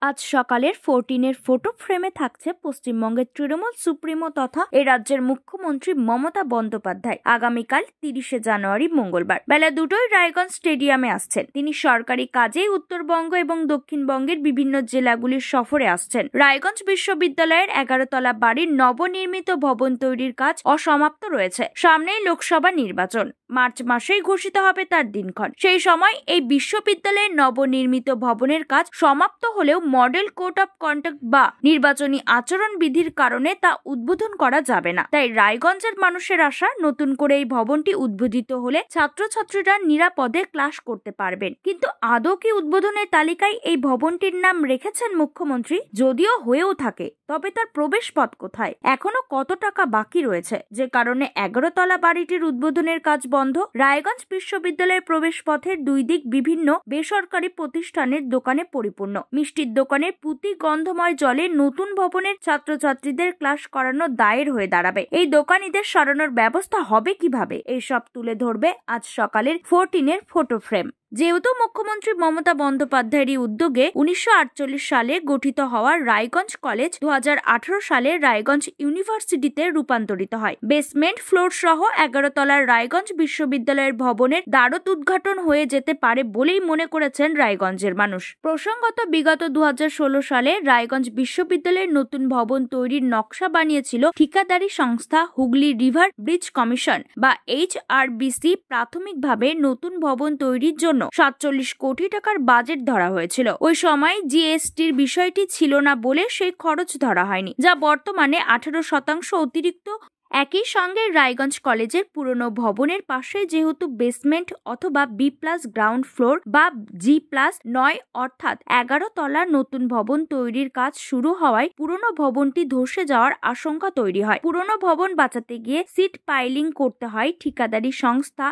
আজ সকালের 14-এর ফটো ফ্রেমে থাকছে পশ্চিমবঙ্গের তৃণমূল সুপ্রিমো তথা এ রাজ্যের মুখ্যমন্ত্রী মমতা বন্দ্যোপাধ্যায়। আগামীকাল 30শে জানুয়ারি মঙ্গলবার বেলা 2টোয় রায়গঞ্জ স্টেডিয়ামে আসছেন। তিনি সরকারি কাজেই উত্তরবঙ্গ এবং দক্ষিণবঙ্গের বিভিন্ন জেলাগুলির সফরে আসছেন। রায়গঞ্জ বিশ্ববিদ্যালয়ের 11তলা বাড়ির নবনির্মিত ভবন তৈরির কাজ অসমাপ্ত রয়েছে। সামনেই লোকসভা নির্বাচন, মার্চ মাসেই ঘোষিত হবে তার দিনক্ষণ। সেই সময় এই বিশ্ববিদ্যালয়ের নবনির্মিত ভবনের কাজ সমাপ্ত হলেও মডেল কোড অফ কন্ডাক্ট বা নির্বাচনী আচরণ বিধির কারণে তা উদ্বোধন করা যাবে না। তাই রায়গঞ্জের মানুষের আশা, নতুন করে এই ভবনটি উদ্বোধিত হলে ছাত্রছাত্রীরা নিরাপদে ক্লাস করতে পারবেন। কিন্তু আদৌ কি উদ্বোধনের তালিকায় এই ভবনটির নাম রেখেছেন মুখ্যমন্ত্রী? যদিও হয়েও থাকে, তবে তার প্রবেশ পথ কোথায়? এখনো কত টাকা বাকি রয়েছে, যে কারণে 11তলা বাড়িটির উদ্বোধনের কাজ বন্ধ? রায়গঞ্জ বিশ্ববিদ্যালয়ের প্রবেশ পথের দুই দিক বিভিন্ন বেসরকারি প্রতিষ্ঠানের দোকানে পরিপূর্ণ। মিষ্টির দোকানের পুঁতি গন্ধময় জলে নতুন ভবনের ছাত্রছাত্রীদের ক্লাস করানো দায়ের হয়ে দাঁড়াবে। এই দোকানিদের সরানোর ব্যবস্থা হবে কিভাবে? এইসব তুলে ধরবে আজ সকালের 14-এর ফটো ফ্রেম। যেহেতু মুখ্যমন্ত্রী মমতা বন্দ্যোপাধ্যায়ের উদ্যোগে 1948 সালে গঠিত হওয়া রায়গঞ্জ কলেজ 2018 সালে রায়গঞ্জ ইউনিভার্সিটিতে রূপান্তরিত হয়। বেসমেন্ট ফ্লোর সহ 11তলার রায়গঞ্জ বিশ্ববিদ্যালয়ের ভবনের দ্বারত উদ্ঘাটন হয়ে যেতে পারে বলেই মনে করেছেন রায়গঞ্জের মানুষ। প্রসঙ্গত, বিগত 2016 সালে রায়গঞ্জ বিশ্ববিদ্যালয়ের নতুন ভবন তৈরির নকশা বানিয়েছিল ঠিকাদারি সংস্থা হুগলি রিভার ব্রিজ কমিশন বা HRBC। প্রাথমিকভাবে নতুন ভবন তৈরির জন্য 47 কোটি টাকার বাজেট ধরা হয়েছিল। ওই সময় জিএসটির বিষয়টি ছিল না বলে সেই খরচ ধরা হয়নি, যা বর্তমানে 18% অতিরিক্ত। একই সঙ্গে রায়গঞ্জ কলেজের পুরনো ভবনের পাশে যেহেতু বেসমেন্ট অথবা B+ গ্রাউন্ড ফ্লোর বা G+9 অর্থাৎ 11তলা নতুন ভবন তৈরির কাজ শুরু হওয়ায় পুরনো ভবনটি ধসে যাওয়ার আশঙ্কা তৈরি হয়। পুরনো ভবন বাঁচাতে গিয়ে সিট পাইলিং করতে হয় ঠিকাদারি সংস্থা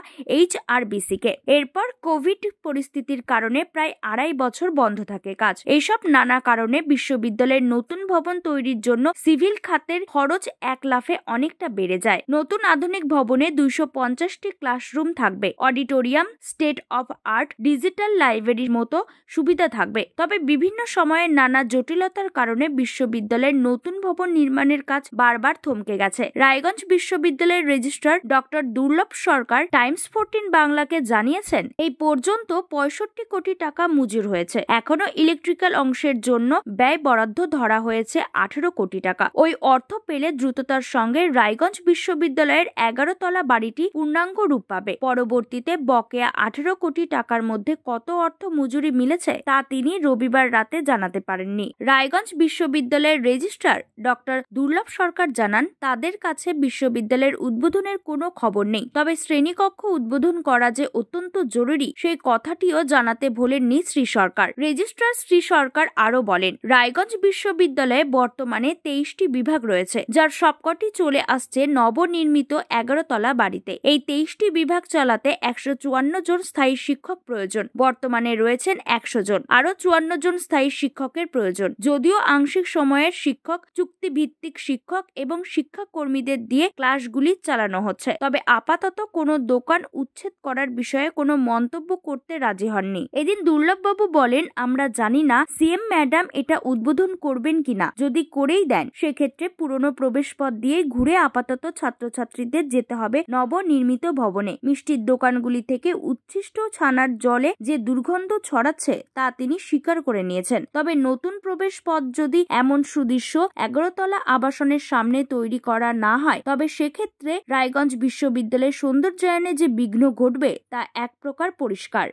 HRBC কে। এরপর কোভিড পরিস্থিতির কারণে প্রায় 2.5 বছর বন্ধ থাকে কাজ। এইসব নানা কারণে বিশ্ববিদ্যালয়ের নতুন ভবন তৈরির জন্য সিভিল খাতের খরচ এক লাফে অনেকটা বেড়ে যায়। নতুন আধুনিক ভবনে 250টি ক্লাসরুম থাকবে, auditorium, state of art, digital লাইব্রেরির মতো সুবিধা থাকবে। তবে বিভিন্ন সময়ে নানা জটিলতার কারণে বিশ্ববিদ্যালয়ের নতুন ভবন নির্মাণের কাজ বারবার থমকে গেছে। রায়গঞ্জ বিশ্ববিদ্যালয়ের রেজিস্ট্রার ডক্টর দুর্লভ সরকার টাইমস 14 বাংলাকে জানিয়েছেন, এই পর্যন্ত 65 কোটি টাকা মঞ্জুর হয়েছে। এখনো ইলেকট্রিক্যাল অংশের জন্য ব্যয় বরাদ্দ ধরা হয়েছে 18 কোটি টাকা। ওই অর্থ পেলে দ্রুততার সঙ্গে রায়গঞ্জ বিশ্ববিদ্যালয়ের 11তলা বাড়িটি পূর্ণাঙ্গ রূপ পাবে। পরবর্তীতে বকেয়া 18 কোটি টাকার মধ্যে কত অর্থ মজুরি মিলেছে তা তিনি রবিবার রাতে জানাতে পারেননি। রায়গঞ্জ বিশ্ববিদ্যালয়ের রেজিস্ট্রার ডক্টর দুর্লভ সরকার জানান, তাদের কাছে বিশ্ববিদ্যালয়ের উদ্বোধনের কোনো খবর নেই। তবে শ্রেণীকক্ষ উদ্বোধন করা যে অত্যন্ত জরুরি সেই কথাটিও জানাতে ভোলেননি শ্রী সরকার। রেজিস্ট্রার শ্রী সরকার আরো বলেন, রায়গঞ্জ বিশ্ববিদ্যালয়ে বর্তমানে 23টি বিভাগ রয়েছে, যার সবকটি চলে আসছে নবনির্মিত 11তলা বাড়িতে। এই 23টি বিভাগ চালাতে 154 জন স্থায়ী শিক্ষক প্রয়োজন। বর্তমানে রয়েছেন 100 জন। আরো 54 জন স্থায়ী শিক্ষকের প্রয়োজন। যদিও আংশিক সময়ের শিক্ষক, চুক্তিভিত্তিক শিক্ষক এবং শিক্ষাকর্মীদের দিয়ে ক্লাসগুলি চালানো হচ্ছে। তবে আপাতত কোনো দোকান উচ্ছেদ করার বিষয়ে কোনো মন্তব্য করতে রাজি হননি। এদিন দুর্লভবাবু বলেন, আমরা জানি না সিএম ম্যাডাম এটা উদ্বোধন করবেন কিনা। যদি করেই দেন, সেক্ষেত্রে পুরনো প্রবেশ পথ দিয়ে ঘুরে আপাতত ছাত্রছাত্রীদের যেতে হবে নবনির্মিত ভবনে। মিষ্টির দোকানগুলি থেকে উচ্ছিষ্ট ছানার জলে যে দুর্গন্ধ ছড়াচ্ছে তা তিনি স্বীকার করে নিয়েছেন। তবে নতুন প্রবেশ পথ যদি এমন সুদৃশ্য 11তলা আবাসনের সামনে তৈরি করা না হয়, তবে সেক্ষেত্রে রায়গঞ্জ বিশ্ববিদ্যালয়ের সৌন্দর্যায়নে যে বিঘ্ন ঘটবে তা এক প্রকার পরিষ্কার।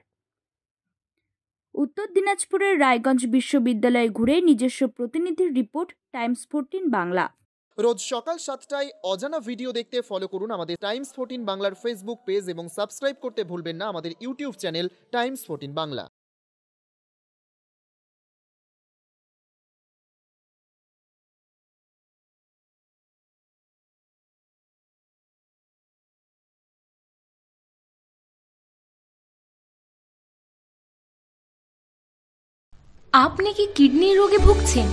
উত্তর দিনাজপুরের রায়গঞ্জ বিশ্ববিদ্যালয়ে ঘুরে নিজস্ব প্রতিনিধির রিপোর্ট, টাইমস 14 বাংলা। রোজ সকাল 7টায় অজানা ভিডিও দেখতে ফলো করুন আমাদের টাইমস 14 বাংলার ফেসবুক পেজ এবং সাবস্ক্রাইব করতে ভুলবেন না আমাদের ইউটিউব চ্যানেল টাইমস 14 বাংলা। আপনি কি কিডনি রোগে ভুগছেন?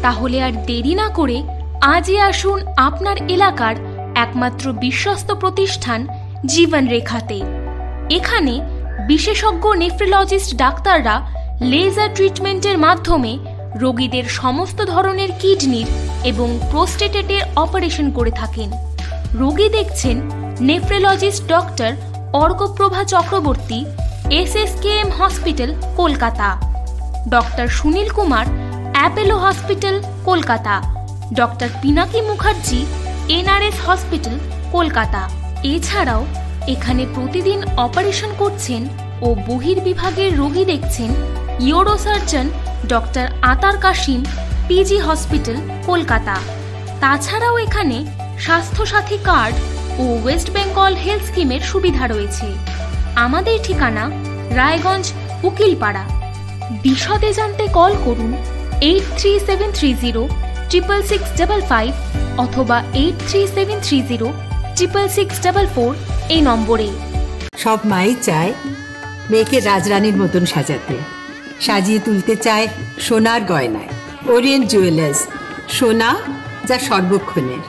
তাহলে আর দেরি না করে আজই আসুন আপনার এলাকার একমাত্র বিশ্বস্ত প্রতিষ্ঠান জীবন রেখাতে। এখানে বিশেষজ্ঞ নেফ্রোলজিস্ট ডাক্তাররা লেজার ট্রিটমেন্টের মাধ্যমে রোগীদের সমস্ত ধরনের কিডনির এবং প্রোস্টেটেটের অপারেশন করে থাকেন। রোগী দেখছেন nephrologist doctor Arkaprabha Chakraborty, SSKM hospital, Kolkata. Doctor Sunil Kumar, Apollo hospital, Kolkata. Doctor Pinaki Mukherjee, NRS hospital, Kolkata. এছাড়াও এখানে প্রতিদিন অপারেশন করছেন ও বহির্বিভাগের রোগী দেখছেন ইউরোসার্জন ডক্টর আতার কাশিম, PG হসপিটাল, কলকাতা। তাছাড়াও এখানে স্বাস্থ্যসাথী কার্ড ও ওয়েস্ট বেঙ্গল হেলথ স্কিমের সুবিধা রয়েছে। আমাদের ঠিকানা রায়গঞ্জ, উকিলপাড়া। বিশদে জানতে কল করুন 8373066655 অথবা 8373066644 এই নম্বরে। সব মাই চায় মেয়েকে রাজরানীর মতন সাজাতে, সাজিয়ে তুলতে চায় সোনার গয়নায়। ওরিয়েন্ট জুয়েলার্স, সোনা যা সর্বক্ষণের।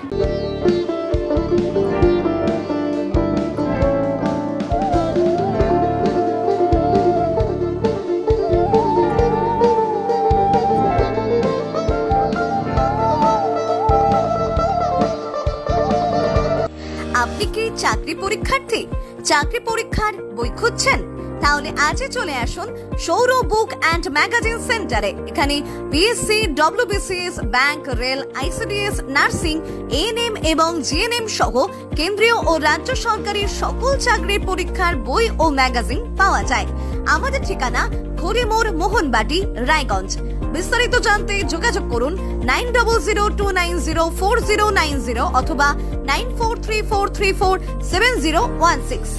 আপনি কি চাকরি পরীক্ষার্থী? চাকরি পরীক্ষার বই খুঁজছেন? তাহলে আজই চলে আসুন সৌর বুক অ্যান্ড ম্যাগাজিন সেন্টারে। এখানে BSc, WBCS, bank, rail, ICDS, nursing, ANM এবং GNM সহ কেন্দ্রীয় ও রাজ্য সরকারের সকল চাকরির পরীক্ষার বই ও ম্যাগাজিন পাওয়া যায়। আমাদের ঠিকানা ঘড়িমোড়, মোহনবাটি, রায়গঞ্জ। বিস্তারিত জানতে যোগাযোগ করুন 9002904090 অথবা 9434347016।